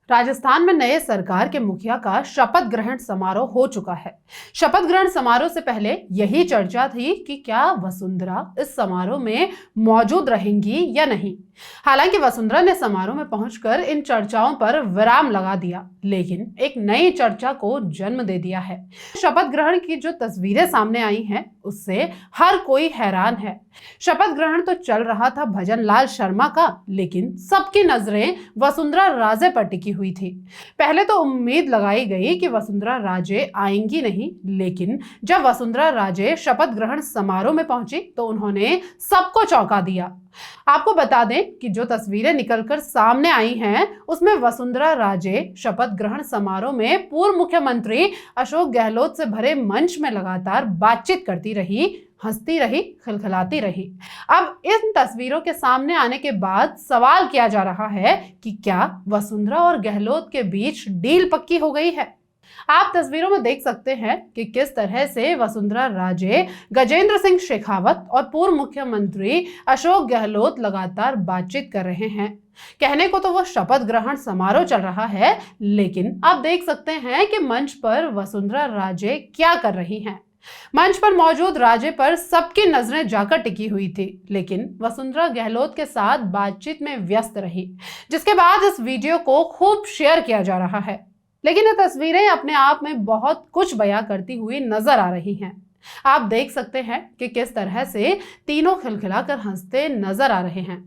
राजस्थान में नए सरकार के मुखिया का शपथ ग्रहण समारोह हो चुका है। शपथ ग्रहण समारोह से पहले यही चर्चा थी कि क्या वसुंधरा इस समारोह में मौजूद रहेंगी या नहीं। हालांकि वसुंधरा ने समारोह में पहुंचकर इन चर्चाओं पर विराम लगा दिया, लेकिन एक नई चर्चा को जन्म दे दिया है। शपथ ग्रहण की जो तस्वीरें सामने आई हैं, उससे हर कोई हैरान है। शपथ ग्रहण तो चल रहा था भजन लाल शर्मा का, लेकिन सबकी नजरें वसुंधरा राजे पर टिकी हुई थी। पहले तो उम्मीद लगाई गई कि वसुंधरा राजे आएंगी नहीं, लेकिन जब वसुंधरा राजे शपथ ग्रहण समारोह में पहुंची तो उन्होंने सबको चौंका दिया। आपको बता दें कि जो तस्वीरें निकलकर सामने आई हैं, उसमें वसुंधरा राजे शपथ ग्रहण समारोह में पूर्व मुख्यमंत्री अशोक गहलोत से भरे मंच में लगातार बातचीत करती रही, हंसती रही, खिलखिलाती रही। अब इन तस्वीरों के सामने आने के बाद सवाल किया जा रहा है कि क्या वसुंधरा और गहलोत के बीच डील पक्की हो गई है। आप तस्वीरों में देख सकते हैं कि किस तरह से वसुंधरा राजे, गजेंद्र सिंह शेखावत और पूर्व मुख्यमंत्री अशोक गहलोत लगातार बातचीत कर रहे हैं। कहने को तो वो शपथ ग्रहण समारोह चल रहा है, लेकिन आप देख सकते हैं कि मंच पर वसुंधरा राजे क्या कर रही हैं। मंच पर मौजूद राजे पर सबकी नजरें जाकर टिकी हुई थी, लेकिन वसुंधरा गहलोत के साथ बातचीत में व्यस्त रही, जिसके बाद इस वीडियो को खूब शेयर किया जा रहा है। लेकिन ये तस्वीरें अपने आप में बहुत कुछ बयां करती हुई नजर आ रही हैं। आप देख सकते हैं कि किस तरह से तीनों खिलखिलाकर हंसते नजर आ रहे हैं।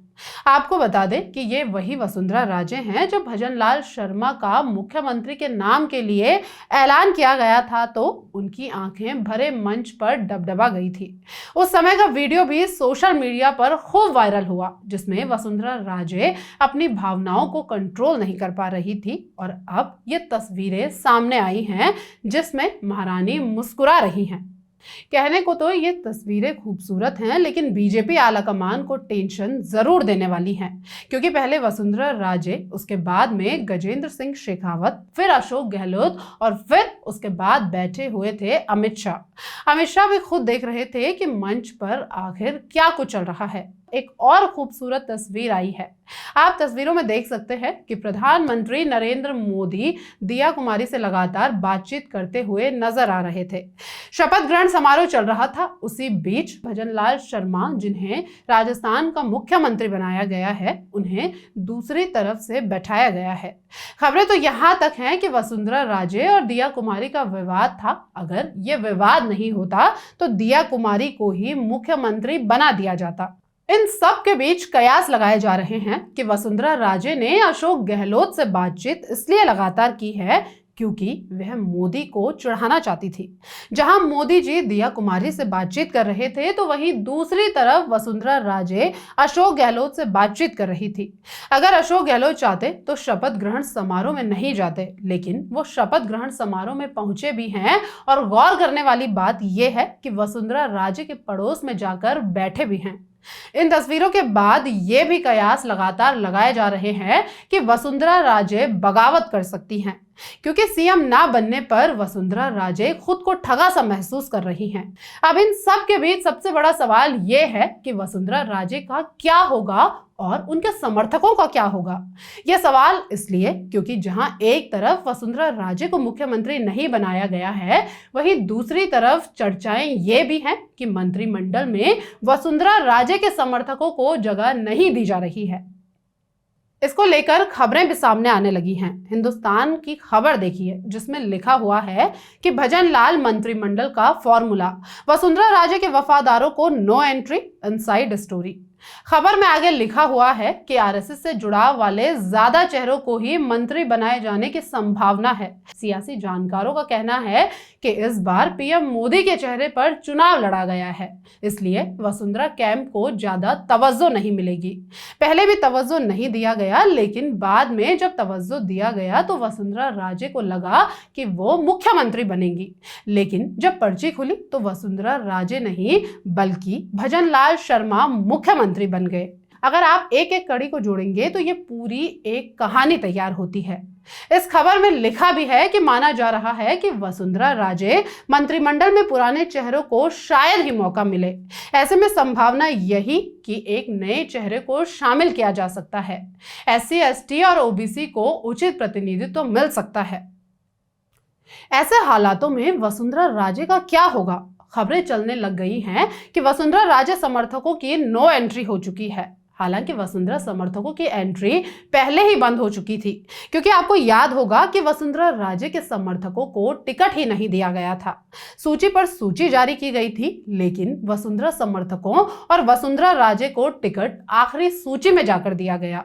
आपको बता दें कि ये वही वसुंधरा राजे हैं जो भजन लाल शर्मा का मुख्यमंत्री के नाम के लिए ऐलान किया गया था तो उनकी आंखें भरे मंच पर डबडबा गई थी। उस समय का वीडियो भी सोशल मीडिया पर खूब वायरल हुआ, जिसमें वसुंधरा राजे अपनी भावनाओं को कंट्रोल नहीं कर पा रही थी और अब ये तस्वीरें सामने आई हैं जिसमें महारानी मुस्कुरा रही हैं। कहने को तो ये तस्वीरें खूबसूरत हैं, लेकिन बीजेपी आलाकमान को टेंशन जरूर देने वाली हैं, क्योंकि पहले वसुंधरा राजे, उसके बाद में गजेंद्र सिंह शेखावत, फिर अशोक गहलोत और फिर उसके बाद बैठे हुए थे अमित शाह। अमित शाह भी खुद देख रहे थे कि मंच पर आखिर क्या कुछ चल रहा है। एक और खूबसूरत तस्वीर आई है। आप तस्वीरों में देख सकते हैं कि प्रधानमंत्री नरेंद्र मोदी दिया कुमारी से लगातार बातचीत करते हुए नजर आ रहे थे। शपथ ग्रहण समारोह चल रहा था, उसी बीच भजन लाल शर्मा, जिन्हें राजस्थान का मुख्यमंत्री बनाया गया है, उन्हें दूसरी तरफ से बैठाया गया है। खबरें तो यहाँ तक हैं कि वसुंधरा राजे और दिया कुमारी का विवाद था। अगर ये विवाद नहीं होता तो दिया कुमारी को ही मुख्यमंत्री बना दिया जाता। इन सब के बीच कयास लगाए जा रहे हैं कि वसुंधरा राजे ने अशोक गहलोत से बातचीत इसलिए लगातार की है क्योंकि वह मोदी को चिढ़ाना चाहती थी। जहां मोदी जी दिया कुमारी से बातचीत कर रहे थे, तो वहीं दूसरी तरफ वसुंधरा राजे अशोक गहलोत से बातचीत कर रही थी। अगर अशोक गहलोत चाहते तो शपथ ग्रहण समारोह में नहीं जाते, लेकिन वो शपथ ग्रहण समारोह में पहुंचे भी हैं और गौर करने वाली बात यह है कि वसुंधरा राजे के पड़ोस में जाकर बैठे भी हैं। इन तस्वीरों के बाद ये भी कयास लगातार लगाए जा रहे हैं कि वसुंधरा राजे बगावत कर सकती हैं, क्योंकि सीएम ना बनने पर वसुंधरा राजे खुद को ठगा सा महसूस कर रही हैं। अब इन सब के बीच सबसे बड़ा सवाल ये है कि वसुंधरा राजे का क्या होगा और उनके समर्थकों का क्या होगा। यह सवाल इसलिए क्योंकि जहां एक तरफ वसुंधरा राजे को मुख्यमंत्री नहीं बनाया गया है, वहीं दूसरी तरफ चर्चाएं ये भी हैं कि मंत्रिमंडल में वसुंधरा राजे के समर्थकों को जगह नहीं दी जा रही है। इसको लेकर खबरें भी सामने आने लगी हैं। हिंदुस्तान की खबर देखिए, जिसमें लिखा हुआ है कि भजन लाल मंत्रिमंडल का फॉर्मूला, वसुंधरा राजे के वफादारों को नो एंट्री, इनसाइड स्टोरी। खबर में आगे लिखा हुआ है कि आरएसएस से जुड़ाव वाले ज्यादा चेहरों को ही मंत्री बनाए जाने की संभावना है। सियासी जानकारों का कहना है कि इस बार पीएम मोदी के चेहरे पर चुनाव लड़ा गया है, इसलिए वसुंधरा कैंप को ज्यादा तवज्जो नहीं मिलेगी। पहले भी तवज्जो नहीं दिया गया, लेकिन बाद में जब तवज्जो दिया गया तो वसुंधरा राजे को लगा कि वो मुख्यमंत्री बनेंगी, लेकिन जब पर्ची खुली तो वसुंधरा राजे नहीं बल्कि भजन लाल शर्मा मुख्यमंत्री बन गए। अगर आप एक एक कड़ी को जोड़ेंगे तो ये पूरी एक कहानी तैयार होती है। इस खबर में लिखा भी है कि माना जा रहा है कि वसुंधरा राजे मंत्रिमंडल में पुराने चेहरों को शायद ही मौका मिले। ऐसे में संभावना यही कि एक नए चेहरे को शामिल किया जा सकता है। SC, ST और OBC को उचित प्रतिनिधित्व मिल सकता है। ऐसे हालातों में वसुंधरा राजे का क्या होगा? खबरें चलने लग गई हैं कि वसुंधरा राजे समर्थकों की नो एंट्री हो चुकी है। हालांकि वसुंधरा समर्थकों की एंट्री पहले ही बंद हो चुकी थी, क्योंकि आपको याद होगा कि वसुंधरा राजे के समर्थकों को टिकट ही नहीं दिया गया था। सूची पर सूची जारी की गई थी, लेकिन वसुंधरा समर्थकों और वसुंधरा राजे को टिकट आखिरी सूची में जाकर दिया गया।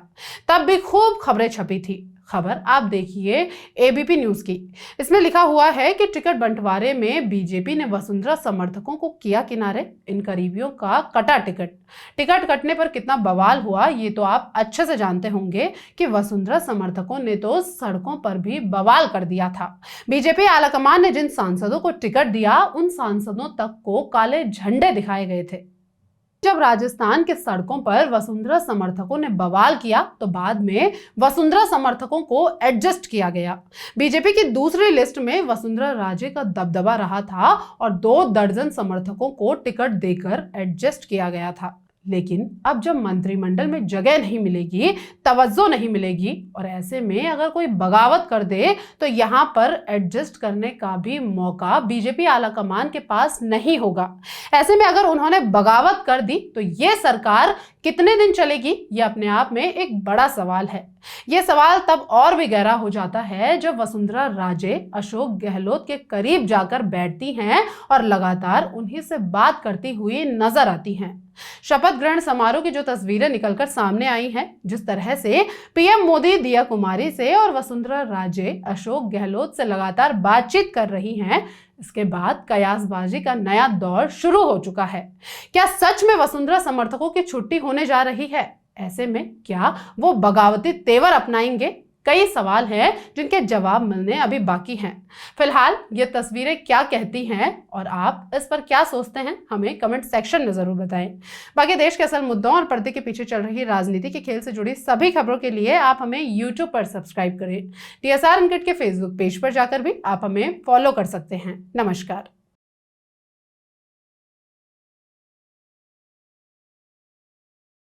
तब भी खूब खबरें छपी थी। खबर आप देखिए ABP न्यूज की। इसमें लिखा हुआ है कि टिकट बंटवारे में बीजेपी ने वसुंधरा समर्थकों को किया किनारे, इन करीबियों का कटा टिकट कटने पर कितना बवाल हुआ ये तो आप अच्छे से जानते होंगे कि वसुंधरा समर्थकों ने तो सड़कों पर भी बवाल कर दिया था। बीजेपी आलाकमान ने जिन सांसदों को टिकट दिया उन सांसदों तक को काले झंडे दिखाए गए थे। जब राजस्थान के सड़कों पर वसुंधरा समर्थकों ने बवाल किया तो बाद में वसुंधरा समर्थकों को एडजस्ट किया गया। बीजेपी की दूसरी लिस्ट में वसुंधरा राजे का दबदबा रहा था और 2 दर्जन समर्थकों को टिकट देकर एडजस्ट किया गया था। लेकिन अब जब मंत्रिमंडल में जगह नहीं मिलेगी, तवज्जो नहीं मिलेगी और ऐसे में अगर कोई बगावत कर दे तो यहाँ पर एडजस्ट करने का भी मौका बीजेपी आलाकमान के पास नहीं होगा। ऐसे में अगर उन्होंने बगावत कर दी तो ये सरकार कितने दिन चलेगी, ये अपने आप में एक बड़ा सवाल है। ये सवाल तब और भी गहरा हो जाता है जब वसुंधरा राजे अशोक गहलोत के करीब जाकर बैठती हैं और लगातार उन्हीं से बात करती हुई नजर आती हैं। शपथ ग्रहण समारोह की जो तस्वीरें निकलकर सामने आई हैं, जिस तरह से PM मोदी दिया कुमारी से और वसुंधरा राजे अशोक गहलोत से लगातार बातचीत कर रही हैं, इसके बाद कयासबाजी का नया दौर शुरू हो चुका है। क्या सच में वसुंधरा समर्थकों की छुट्टी होने जा रही है? ऐसे में क्या वो बगावती तेवर अपनाएंगे? कई सवाल हैं जिनके जवाब मिलने अभी बाकी हैं। फिलहाल ये तस्वीरें क्या कहती हैं और आप इस पर क्या सोचते हैं, हमें कमेंट सेक्शन में जरूर बताएं। बाकी देश के असल मुद्दों और पर्दे के पीछे चल रही राजनीति के खेल से जुड़ी सभी खबरों के लिए आप हमें YouTube पर सब्सक्राइब करें। TSR अनकट के Facebook पेज पर जाकर भी आप हमें फॉलो कर सकते हैं। नमस्कार।